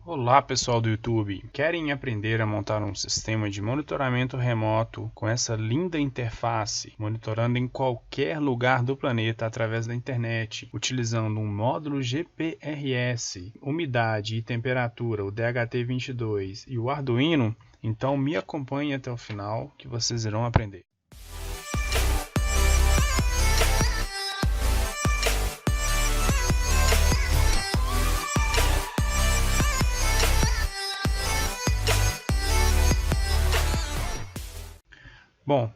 Olá pessoal do YouTube, querem aprender a montar um sistema de monitoramento remoto com essa linda interface, monitorando em qualquer lugar do planeta através da internet, utilizando um módulo GPRS, umidade e temperatura, o DHT22 e o Arduino? Então me acompanhe até o final que vocês irão aprender. Bom,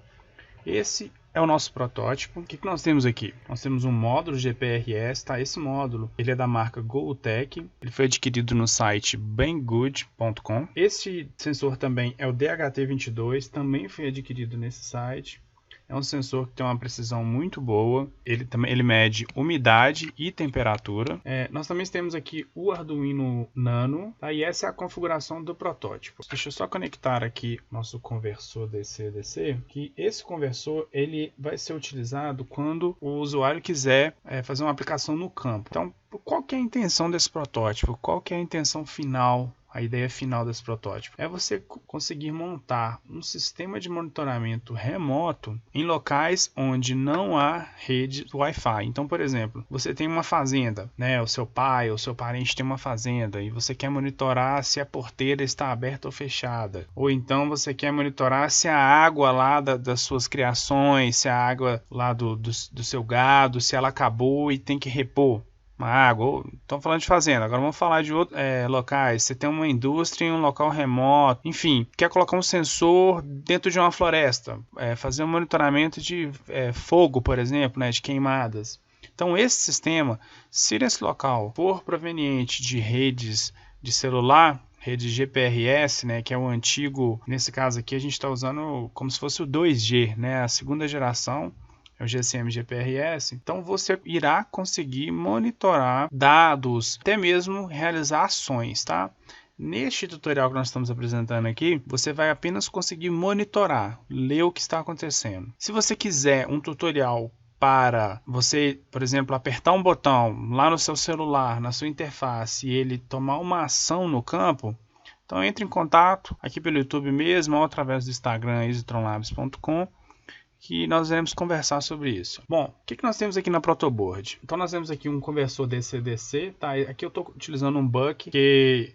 esse é o nosso protótipo. O que nós temos aqui? Nós temos um módulo GPRS, tá? Esse módulo, ele é da marca Goldtech, ele foi adquirido no site banggood.com. Esse sensor também é o DHT22, também foi adquirido nesse site. É um sensor que tem uma precisão muito boa, ele mede umidade e temperatura. Nós também temos aqui o Arduino Nano, tá? E essa é a configuração do protótipo. Deixa eu só conectar aqui nosso conversor DC-DC, que esse conversor ele vai ser utilizado quando o usuário quiser fazer uma aplicação no campo. Então, qual que é a intenção desse protótipo? Qual que é a intenção final? A ideia final desse protótipo é você conseguir montar um sistema de monitoramento remoto em locais onde não há rede Wi-Fi. Então, por exemplo, você tem uma fazenda, né? O seu pai ou seu parente tem uma fazenda e você quer monitorar se a porteira está aberta ou fechada. Ou então você quer monitorar se a água lá das suas criações, se a água lá do seu gado, se ela acabou e tem que repor uma água. Estamos falando de fazenda, agora vamos falar de outros locais. Você tem uma indústria em um local remoto, enfim, quer colocar um sensor dentro de uma floresta, fazer um monitoramento de fogo, por exemplo, né, de queimadas. Então esse sistema, se esse local for proveniente de redes de celular, rede GPRS, né, que é o antigo, nesse caso aqui a gente está usando como se fosse o 2G, né, a segunda geração, o GSM GPRS, então você irá conseguir monitorar dados, até mesmo realizar ações, tá? Neste tutorial que nós estamos apresentando aqui, você vai apenas conseguir monitorar, ler o que está acontecendo. Se você quiser um tutorial para você, por exemplo, apertar um botão lá no seu celular, na sua interface, e ele tomar uma ação no campo, então entre em contato aqui pelo YouTube mesmo, ou através do Instagram, easytronlabs.com, que nós iremos conversar sobre isso. Bom, o que nós temos aqui na protoboard? Então nós temos aqui um conversor DC-DC, tá? Aqui eu estou utilizando um buck que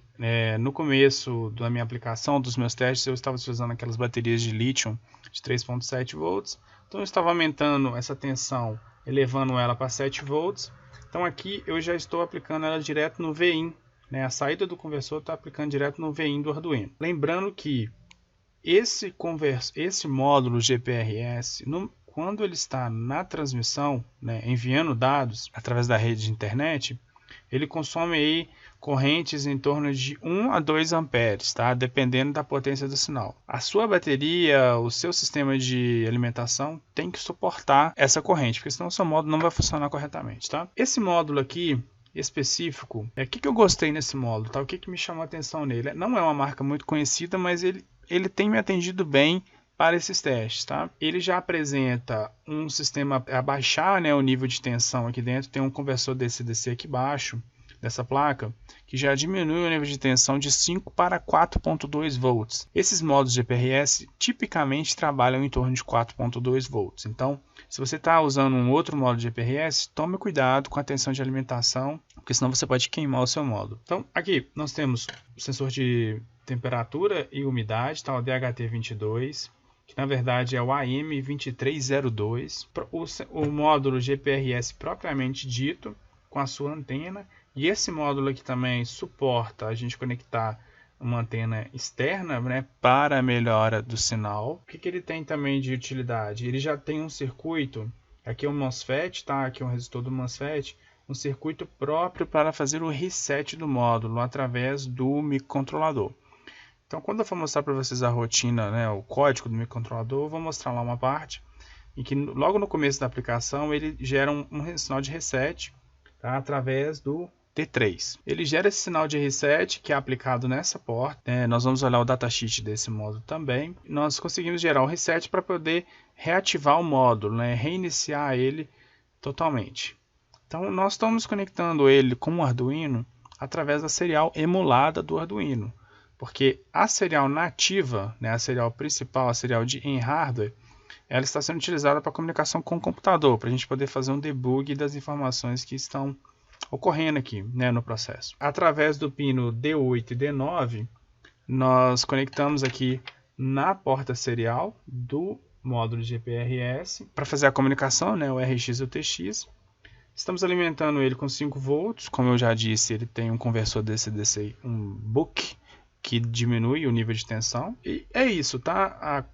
no começo da minha aplicação, dos meus testes, eu estava utilizando aquelas baterias de lítio de 3.7 volts. Então eu estava aumentando essa tensão, elevando ela para 7 volts. Então aqui eu já estou aplicando ela direto no VIN, né? A saída do conversor está aplicando direto no VIN do Arduino. Lembrando que esse módulo GPRS, quando ele está na transmissão, né, enviando dados através da rede de internet, ele consome aí correntes em torno de 1 a 2 amperes, tá? Dependendo da potência do sinal. A sua bateria, o seu sistema de alimentação tem que suportar essa corrente, porque senão o seu módulo não vai funcionar corretamente, tá? Esse módulo aqui específico, o que eu gostei nesse módulo, tá? O que me chamou a atenção nele? Não é uma marca muito conhecida, mas ele tem me atendido bem para esses testes, tá? Ele já apresenta um sistema a baixar, né, o nível de tensão aqui dentro. Tem um conversor DC-DC aqui embaixo dessa placa que já diminui o nível de tensão de 5 para 4.2 volts. Esses módulos GPRS tipicamente trabalham em torno de 4.2 volts. Então, se você está usando um outro módulo GPRS, tome cuidado com a tensão de alimentação, porque senão você pode queimar o seu módulo. Então, aqui nós temos o sensor de temperatura e umidade, tá? O DHT22, que na verdade é o AM2302, o módulo GPRS propriamente dito, com a sua antena, e esse módulo aqui também suporta a gente conectar uma antena externa, né, para a melhora do sinal. O que ele tem também de utilidade? Ele já tem um circuito, aqui é um MOSFET, tá? Aqui é um resistor do MOSFET, um circuito próprio para fazer o reset do módulo através do microcontrolador. Então, quando eu for mostrar para vocês a rotina, né, o código do microcontrolador, eu vou mostrar lá uma parte em que logo no começo da aplicação ele gera um sinal de reset, tá, através do T3. Ele gera esse sinal de reset que é aplicado nessa porta, né? Nós vamos olhar o datasheet desse módulo também. Nós conseguimos gerar um reset para poder reativar o módulo, né? Reiniciar ele totalmente. Então nós estamos conectando ele com o Arduino através da serial emulada do Arduino. Porque a serial nativa, né, a serial principal, a serial em hardware, ela está sendo utilizada para comunicação com o computador, para a gente poder fazer um debug das informações que estão ocorrendo aqui, né, no processo. Através do pino D8 e D9, nós conectamos aqui na porta serial do módulo GPRS para fazer a comunicação, né, o RX e o TX. Estamos alimentando ele com 5 volts, como eu já disse, ele tem um conversor DC-DC, um buck, que diminui o nível de tensão. E é isso, tá?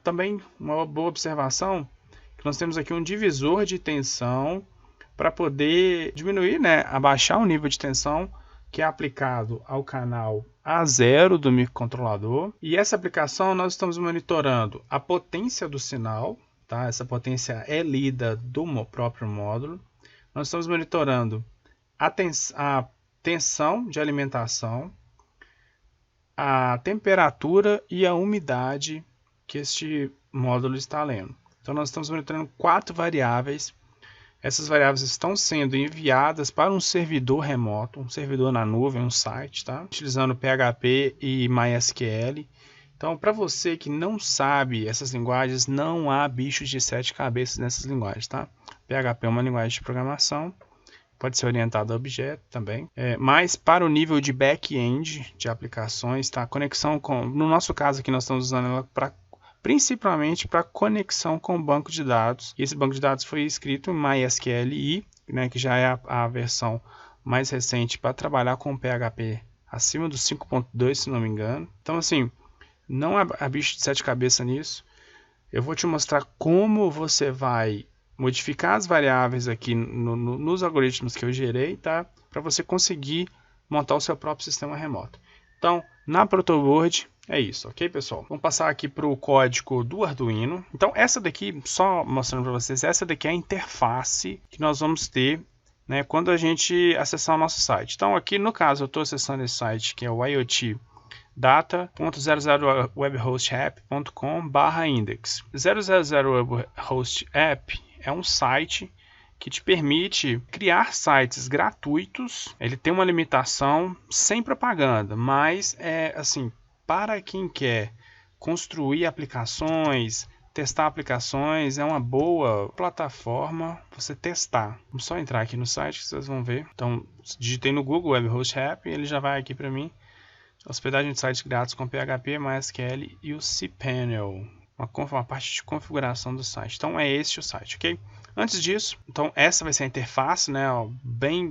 Também uma boa observação, que nós temos aqui um divisor de tensão para poder diminuir, né, abaixar o nível de tensão que é aplicado ao canal A0 do microcontrolador. E essa aplicação nós estamos monitorando a potência do sinal, tá? Essa potência é lida do próprio módulo. Nós estamos monitorando a tensão de alimentação, a temperatura e a umidade que este módulo está lendo. Então nós estamos monitorando 4 variáveis. Essas variáveis estão sendo enviadas para um servidor remoto, um servidor na nuvem, um site, tá? Utilizando PHP e MySQL. Então, para você que não sabe essas linguagens, não há bichos de 7 cabeças nessas linguagens, tá? PHP é uma linguagem de programação, pode ser orientado a objeto também, mas para o nível de back-end de aplicações, tá? Conexão com, no nosso caso aqui nós estamos usando ela principalmente para conexão com o banco de dados. E esse banco de dados foi escrito em MySQLi, né, que já é a versão mais recente para trabalhar com PHP acima do 5.2, se não me engano. Então, assim, não há bicho de 7 cabeças nisso. Eu vou te mostrar como você vai modificar as variáveis aqui nos algoritmos que eu gerei, tá? Para você conseguir montar o seu próprio sistema remoto. Então, na protoboard é isso, ok, pessoal? Vamos passar aqui para o código do Arduino. Então, essa daqui, só mostrando para vocês, essa daqui é a interface que nós vamos ter, né, quando a gente acessar o nosso site. Então, aqui no caso, eu estou acessando esse site que é o iotdata.00webhostapp.com/index. 000webhostapp é um site que te permite criar sites gratuitos. Ele tem uma limitação sem propaganda, mas é assim, para quem quer construir aplicações, testar aplicações, é uma boa plataforma para você testar. Vamos só entrar aqui no site que vocês vão ver. Então, digitei no Google WebHostApp, ele já vai aqui para mim. Hospedagem de sites grátis com PHP, MySQL e o cPanel. Uma parte de configuração do site. Então, é este o site, ok? Antes disso, então essa vai ser a interface, né, ó, bem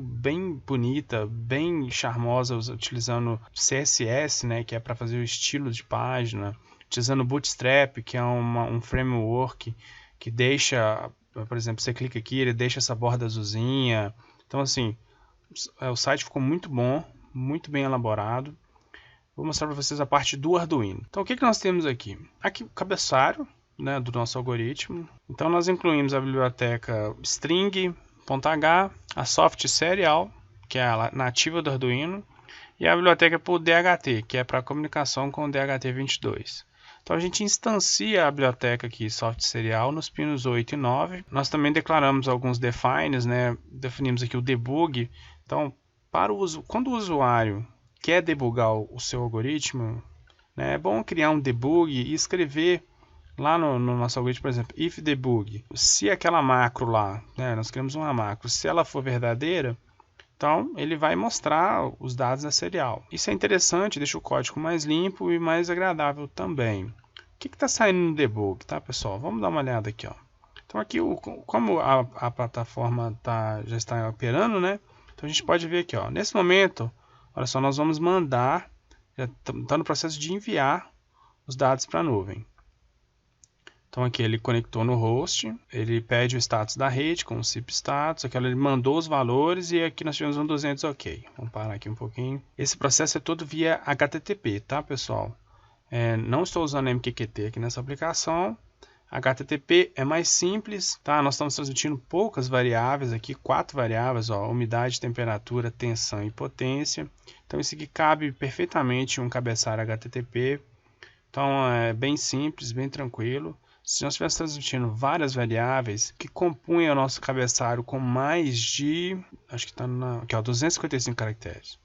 bonita, bem charmosa, utilizando CSS, né, que é para fazer o estilo de página, utilizando Bootstrap, que é um framework que deixa, por exemplo, você clica aqui, ele deixa essa borda azulzinha. Então, assim, o site ficou muito bom, muito bem elaborado. Vou mostrar para vocês a parte do Arduino. Então, o que nós temos aqui? Aqui o cabeçalho, né, do nosso algoritmo. Então nós incluímos a biblioteca string.h, a soft serial, que é a nativa do Arduino, e a biblioteca por DHT, que é para comunicação com o DHT22. Então a gente instancia a biblioteca aqui soft serial nos pinos 8 e 9. Nós também declaramos alguns defines, né? Definimos aqui o debug. Então, quando o usuário quer debugar o seu algoritmo, né, é bom criar um debug e escrever lá no nosso algoritmo, por exemplo, if debug, se aquela macro lá, né, nós criamos uma macro, se ela for verdadeira, então ele vai mostrar os dados da serial. Isso é interessante, deixa o código mais limpo e mais agradável também. O que está saindo no debug, tá, pessoal? Vamos dar uma olhada aqui, ó. Então aqui, como a plataforma já está operando, né? Então a gente pode ver aqui, ó, nesse momento, olha só, nós vamos mandar, já está no processo de enviar os dados para a nuvem. Então aqui ele conectou no host, ele pede o status da rede com o zip status, aqui ele mandou os valores e aqui nós tivemos um 200 ok. Vamos parar aqui um pouquinho. Esse processo é todo via HTTP, tá, pessoal? Não estou usando MQTT aqui nessa aplicação. HTTP é mais simples, tá? Nós estamos transmitindo poucas variáveis aqui, 4 variáveis, ó, umidade, temperatura, tensão e potência. Então isso aqui cabe perfeitamente em um cabeçalho HTTP. Então é bem simples, bem tranquilo. Se nós estivéssemos transmitindo várias variáveis que compunham o nosso cabeçalho com mais de, acho que está aqui, ó, 255 caracteres.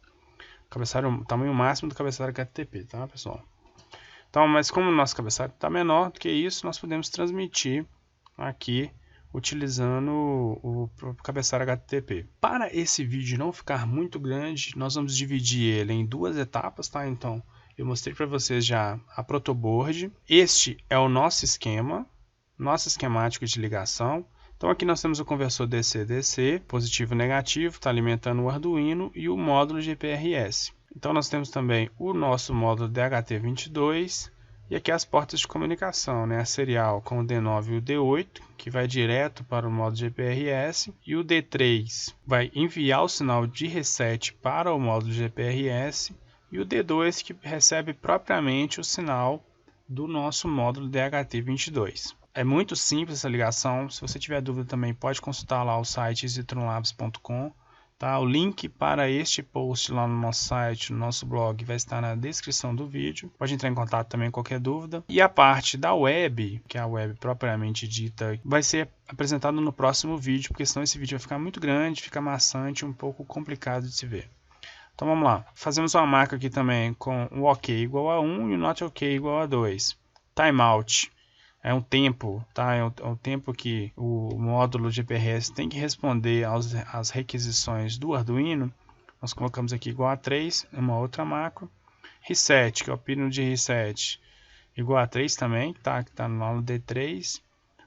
O tamanho máximo do cabeçalho HTTP, tá, pessoal? Então, mas como o nosso cabeçalho está menor do que isso, nós podemos transmitir aqui utilizando o cabeçalho HTTP. Para esse vídeo não ficar muito grande, nós vamos dividir ele em duas etapas, tá? Então, eu mostrei para vocês já a protoboard. Este é o nosso esquema, nosso esquemático de ligação. Então aqui nós temos o conversor DC-DC, positivo e negativo, está alimentando o Arduino e o módulo GPRS. Então nós temos também o nosso módulo DHT22 e aqui as portas de comunicação, né? A serial com o D9 e o D8, que vai direto para o módulo GPRS, e o D3 vai enviar o sinal de reset para o módulo GPRS, e o D2 que recebe propriamente o sinal do nosso módulo DHT22. É muito simples essa ligação. Se você tiver dúvida também pode consultar lá o site zitronlabs.com. Tá? O link para este post lá no nosso site, no nosso blog, vai estar na descrição do vídeo. Pode entrar em contato também com qualquer dúvida. E a parte da web, que é a web propriamente dita, vai ser apresentado no próximo vídeo, porque senão esse vídeo vai ficar muito grande, fica maçante, um pouco complicado de se ver. Então vamos lá, fazemos uma marca aqui também com o OK igual a 1 e o not OK igual a 2. Timeout é um tempo, tá? É o tempo que o módulo GPRS tem que responder às requisições do Arduino. Nós colocamos aqui igual a 3, uma outra macro. Reset, que é o pino de reset, igual a 3 também, tá? Que está no D3.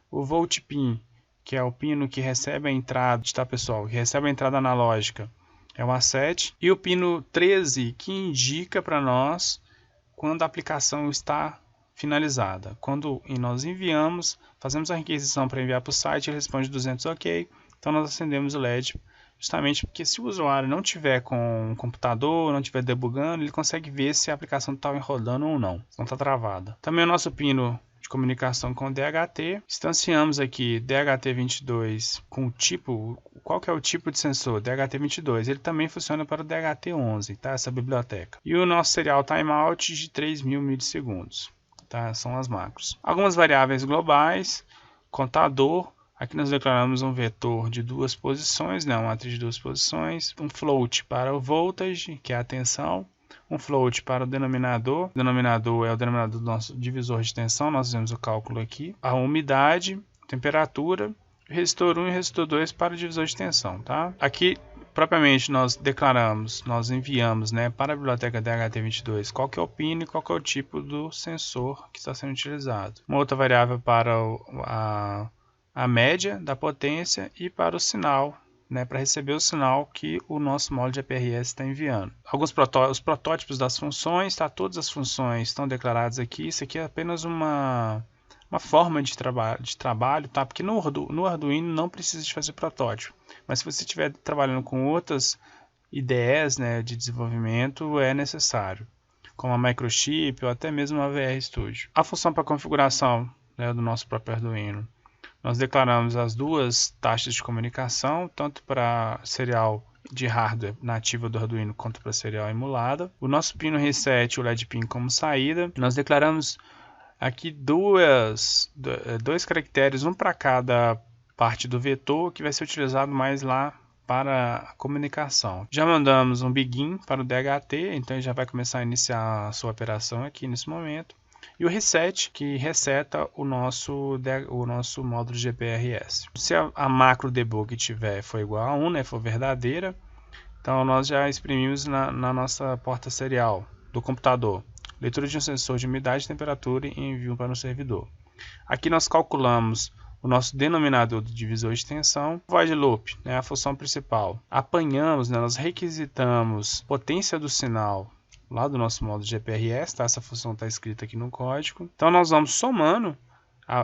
O volt pin, que é o pino que recebe a entrada, tá, pessoal? Que recebe a entrada analógica, é o A7, e o pino 13 que indica para nós quando a aplicação está finalizada. Quando nós enviamos, fazemos a requisição para enviar para o site, ele responde 200 OK, então nós acendemos o LED, justamente porque se o usuário não tiver com o computador, não estiver debugando, ele consegue ver se a aplicação está rodando ou não está travada. Também o nosso pino de comunicação com o DHT, instanciamos aqui DHT22 com o tipo, qual que é o tipo de sensor? DHT22, ele também funciona para o DHT11, tá? Essa biblioteca. E o nosso serial timeout de 3.000 milissegundos, tá? São as macros. Algumas variáveis globais, contador, aqui nós declaramos um vetor de duas posições, né? Uma matriz de duas posições, um float para o voltage, que é a tensão, um float para o denominador é o denominador do nosso divisor de tensão, nós fizemos o cálculo aqui, a umidade, temperatura, resistor 1 e resistor 2 para o divisor de tensão, tá? Aqui, propriamente, nós declaramos, nós enviamos, né, para a biblioteca DHT22 qual que é o pino e qual que é o tipo do sensor que está sendo utilizado. Uma outra variável para a média da potência e para o sinal, né, para receber o sinal que o nosso módulo de GPRS está enviando. Os protótipos das funções, tá? Todas as funções estão declaradas aqui. Isso aqui é apenas uma forma de trabalho, tá? Porque no Arduino não precisa de fazer protótipo. Mas se você estiver trabalhando com outras IDEs, né, de desenvolvimento, é necessário, como a Microchip ou até mesmo a VRStudio. A função para configuração, né, do nosso próprio Arduino. Nós declaramos as duas taxas de comunicação, tanto para serial de hardware nativa do Arduino quanto para serial emulada. O nosso pino reset e o LED pin como saída. Nós declaramos aqui dois caracteres, um para cada parte do vetor, que vai ser utilizado mais lá para a comunicação. Já mandamos um begin para o DHT, então ele já vai começar a iniciar a sua operação aqui nesse momento. E o reset, que reseta o nosso módulo GPRS. Se a macro debug for igual a 1, né, for verdadeira, então nós já exprimimos na nossa porta serial do computador. Leitura de um sensor de umidade e temperatura e envio para o servidor. Aqui nós calculamos o nosso denominador do divisor de tensão. Void loop, né, a função principal. Apanhamos, né, nós requisitamos potência do sinal lá do nosso módulo GPRS, tá? Essa função está escrita aqui no código. Então nós vamos somando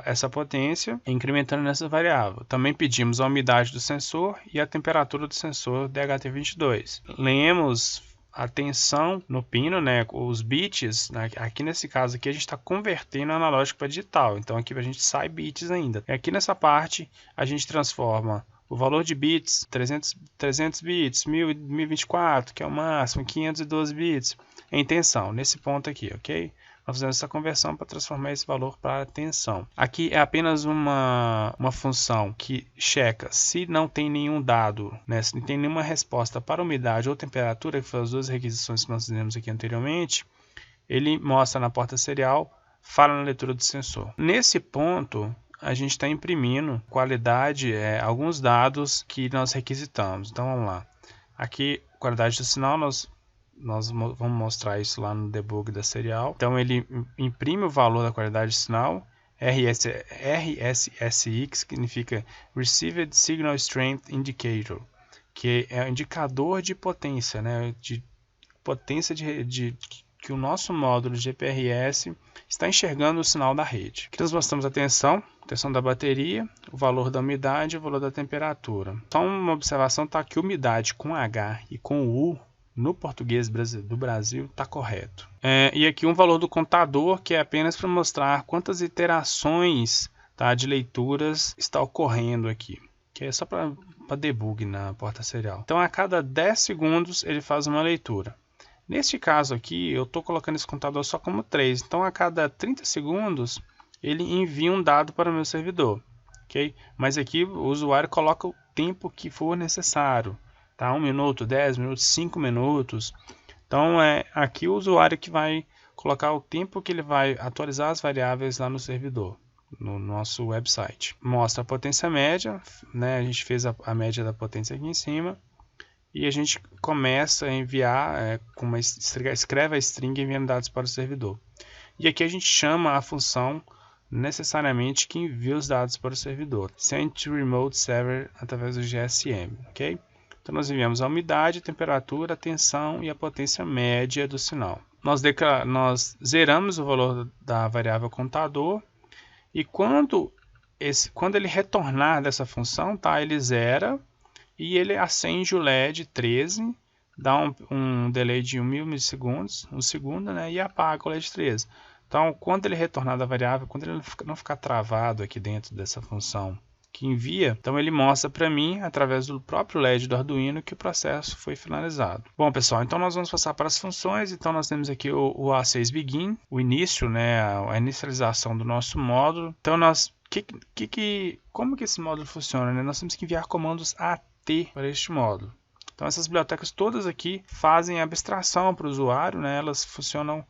essa potência e incrementando nessa variável. Também pedimos a umidade do sensor e a temperatura do sensor DHT22. Lemos a tensão no pino, né? Os bits, né? Aqui nesse caso aqui a gente está convertendo analógico para digital, então aqui a gente sai bits ainda. E aqui nessa parte a gente transforma o valor de bits, 300 bits, 1024, que é o máximo, 512 bits, em tensão, nesse ponto aqui, ok? nós fazemos essa conversão para transformar esse valor para tensão. Aqui é apenas uma função que checa se não tem nenhum dado, né, se não tem nenhuma resposta para umidade ou temperatura, que foram as duas requisições que nós fizemos aqui anteriormente. Ele mostra na porta serial, fala na leitura do sensor. Nesse ponto, a gente está imprimindo qualidade, alguns dados que nós requisitamos. Então vamos lá. Aqui, qualidade do sinal, nós vamos mostrar isso lá no debug da serial. Então ele imprime o valor da qualidade de sinal, RSSI, que significa Received Signal Strength Indicator, que é o indicador de potência, né, de potência que o nosso módulo GPRS está enxergando o sinal da rede. Aqui nós mostramos a tensão da bateria, o valor da umidade e o valor da temperatura. Só uma observação, tá que umidade com H e com U no português do Brasil está correto. E aqui um valor do contador, que é apenas para mostrar quantas iterações, tá, de leituras está ocorrendo aqui, que é só para debug na porta serial. Então a cada 10 segundos ele faz uma leitura. Neste caso aqui, eu estou colocando esse contador só como 3. Então, a cada 30 segundos, ele envia um dado para o meu servidor. Okay? Mas aqui, o usuário coloca o tempo que for necessário. Tá? 1 minuto, 10 minutos, 5 minutos. Então, aqui o usuário que vai colocar o tempo que ele vai atualizar as variáveis lá no servidor, no nosso website. Mostra a potência média, né? A gente fez a média da potência aqui em cima. E a gente começa a enviar, escreve a string enviando dados para o servidor. E aqui a gente chama a função necessariamente que envia os dados para o servidor. Send to remote server através do GSM. Okay? Então nós enviamos a umidade, a temperatura, a tensão e a potência média do sinal. Nós zeramos o valor da variável contador e quando ele retornar dessa função, tá, ele zera. E ele acende o LED 13, dá um delay de 1000 milissegundos, um segundo, né, e apaga o LED 13. Então, quando ele retornar da variável, quando ele não ficar travado aqui dentro dessa função que envia, então ele mostra para mim, através do próprio LED do Arduino, que o processo foi finalizado. Bom, pessoal, então nós vamos passar para as funções. Então, nós temos aqui o A6 Begin, o início, né, a inicialização do nosso módulo. Então, como que esse módulo funciona? Né? Nós temos que enviar comandos AT para este módulo. Então essas bibliotecas todas aqui fazem abstração para o usuário, né? Elas funcionam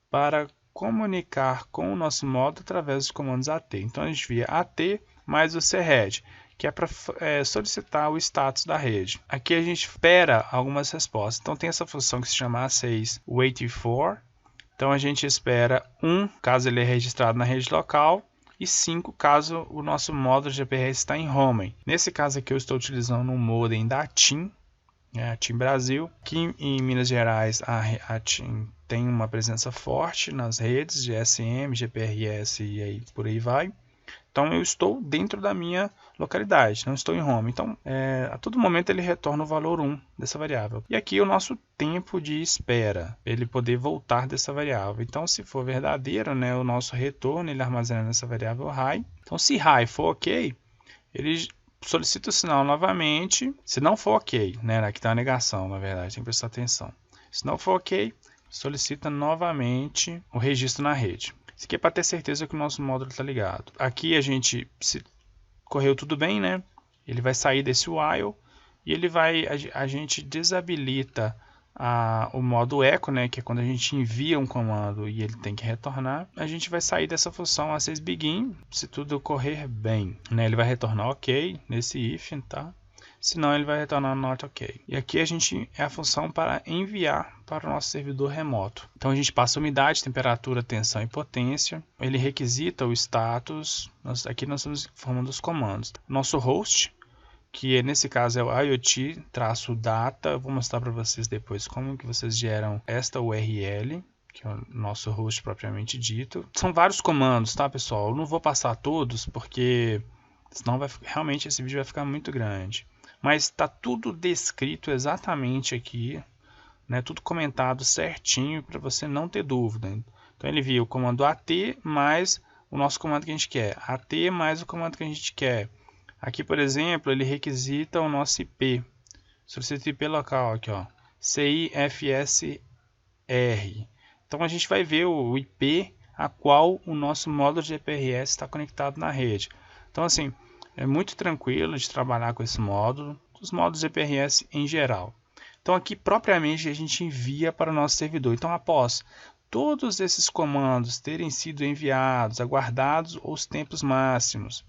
para comunicar com o nosso módulo através dos comandos AT. Então a gente via AT mais o CRED, que é para solicitar o status da rede. Aqui a gente espera algumas respostas. Então tem essa função que se chama A6 waiting for. Então a gente espera 1 caso ele é registrado na rede local, e 5 caso o nosso módulo GPRS está em home. Nesse caso aqui eu estou utilizando um modem da TIM, a TIM Brasil. Aqui em Minas Gerais a TIM tem uma presença forte nas redes de GSM, GPRS e aí por aí vai. Então eu estou dentro da minha localidade, não estou em home. Então a todo momento ele retorna o valor 1 dessa variável. E aqui o nosso tempo de espera, ele poder voltar dessa variável. Então se for verdadeiro, né, o nosso retorno ele armazena nessa variável high. Então se high for ok, ele solicita o sinal novamente. Se não for ok, né, aqui está a negação, na verdade, tem que prestar atenção. Se não for ok, solicita novamente o registro na rede. Isso aqui é para ter certeza que o nosso módulo está ligado. Aqui se correu tudo bem, né? Ele vai sair desse while e a gente desabilita o modo echo, né? Que é quando a gente envia um comando e ele tem que retornar. A gente vai sair dessa função A6 begin, se tudo correr bem, né? Ele vai retornar ok nesse if, tá? Senão ele vai retornar not ok. E aqui é a função para enviar para o nosso servidor remoto. Então a gente passa umidade, temperatura, tensão e potência. Ele requisita o status. Aqui nós estamos formando os comandos. Nosso host, que nesse caso é o IoT-data. Eu vou mostrar para vocês depois como que vocês geram esta URL, que é o nosso host propriamente dito. São vários comandos, tá, pessoal? Eu não vou passar todos porque senão realmente esse vídeo vai ficar muito grande. Mas está tudo descrito exatamente aqui, né? Tudo comentado certinho para você não ter dúvida. Então ele envia o comando AT mais o nosso comando que a gente quer. AT mais o comando que a gente quer. Aqui, por exemplo, ele requisita o nosso IP. Solicita o IP local aqui, ó. CIFSR. Então a gente vai ver o IP a qual o nosso módulo de GPRS está conectado na rede. Então assim, é muito tranquilo de trabalhar com esse módulo, os módulos GPRS em geral. Então aqui propriamente a gente envia para o nosso servidor. Então após todos esses comandos terem sido enviados, aguardados os tempos máximos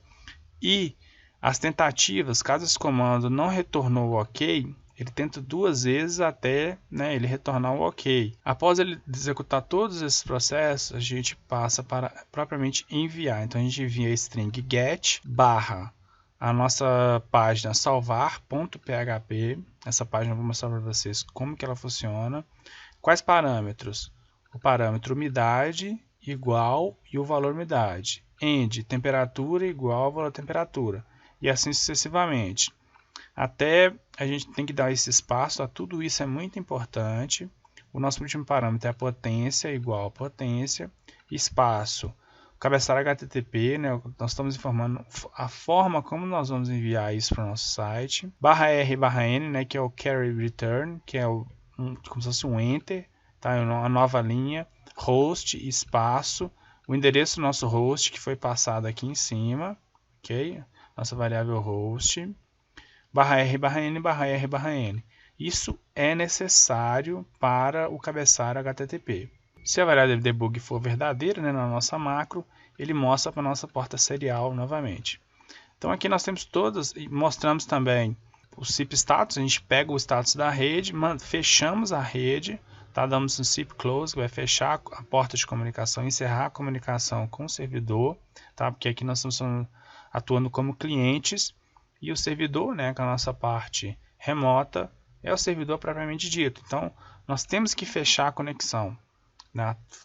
e as tentativas, caso esse comando não retornou o OK, ele tenta 2 vezes até ele retornar o OK. Após ele executar todos esses processos, a gente passa para propriamente enviar. Então a gente envia a string get barra a nossa página salvar.php. Essa página eu vou mostrar para vocês como que ela funciona. Quais parâmetros? O parâmetro umidade igual e o valor umidade. End, temperatura igual ao valor temperatura. E assim sucessivamente. Até a gente tem que dar esse espaço, tudo isso é muito importante. O nosso último parâmetro é a potência igual a potência, espaço. Cabeçalho HTTP, nós estamos informando a forma como nós vamos enviar isso para o nosso site. /R/N, que é o carry return, que é como se fosse um enter, tá? Uma nova linha. Host, espaço, o endereço do nosso host que foi passado aqui em cima, ok? Nossa variável host. /R/N. Isso é necessário para o cabeçalho HTTP. Se a variável debug for verdadeira, na nossa macro, ele mostra para a nossa porta serial novamente. Então aqui nós temos todas, e mostramos também o SIP status, a gente pega o status da rede, fechamos a rede, tá? Damos um SIP close, que vai fechar a porta de comunicação, encerrar a comunicação com o servidor, tá? Porque aqui nós estamos atuando como clientes, e o servidor, que é a nossa parte remota, é o servidor propriamente dito. Então, nós temos que fechar a conexão,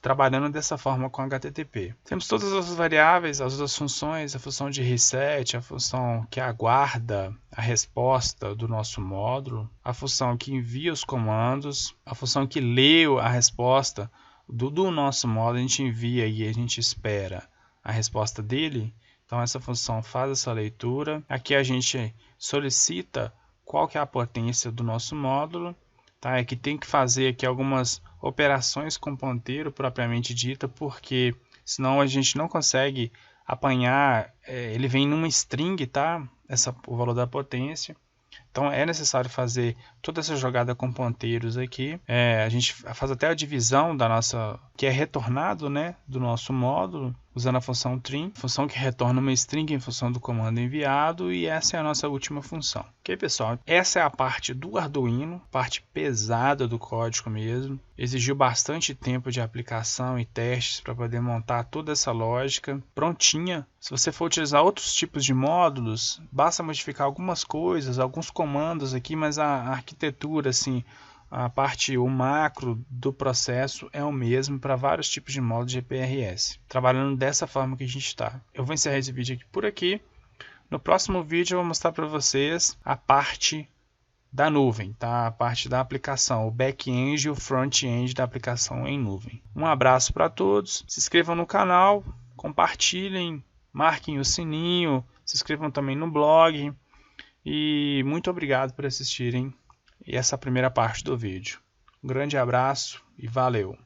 trabalhando dessa forma com HTTP. Temos todas as variáveis, as outras funções, a função de reset, a função que aguarda a resposta do nosso módulo, a função que envia os comandos, a função que lê a resposta do nosso módulo, a gente envia e a gente espera a resposta dele. Então essa função faz essa leitura. Aqui a gente solicita qual que é a potência do nosso módulo. Tá? É que tem que fazer aqui algumas operações com ponteiro propriamente dita, porque senão a gente não consegue apanhar, ele vem numa string, tá? O valor da potência. Então é necessário fazer toda essa jogada com ponteiros aqui. A gente faz até a divisão da nossa, que é retornado, do nosso módulo, usando a função trim, função que retorna uma string em função do comando enviado, e essa é a nossa última função. Ok, pessoal? Essa é a parte do Arduino, parte pesada do código mesmo. Exigiu bastante tempo de aplicação e testes para poder montar toda essa lógica prontinha. Se você for utilizar outros tipos de módulos, basta modificar algumas coisas, alguns comandos aqui, mas a arquitetura, assim, o macro do processo é o mesmo para vários tipos de módulos de GPRS, trabalhando dessa forma que a gente está. Eu vou encerrar esse vídeo aqui por aqui. No próximo vídeo eu vou mostrar para vocês a parte da nuvem, tá? A parte da aplicação, o back-end e o front-end da aplicação em nuvem. Um abraço para todos, se inscrevam no canal, compartilhem, marquem o sininho, se inscrevam também no blog e muito obrigado por assistirem essa primeira parte do vídeo. Um grande abraço e valeu!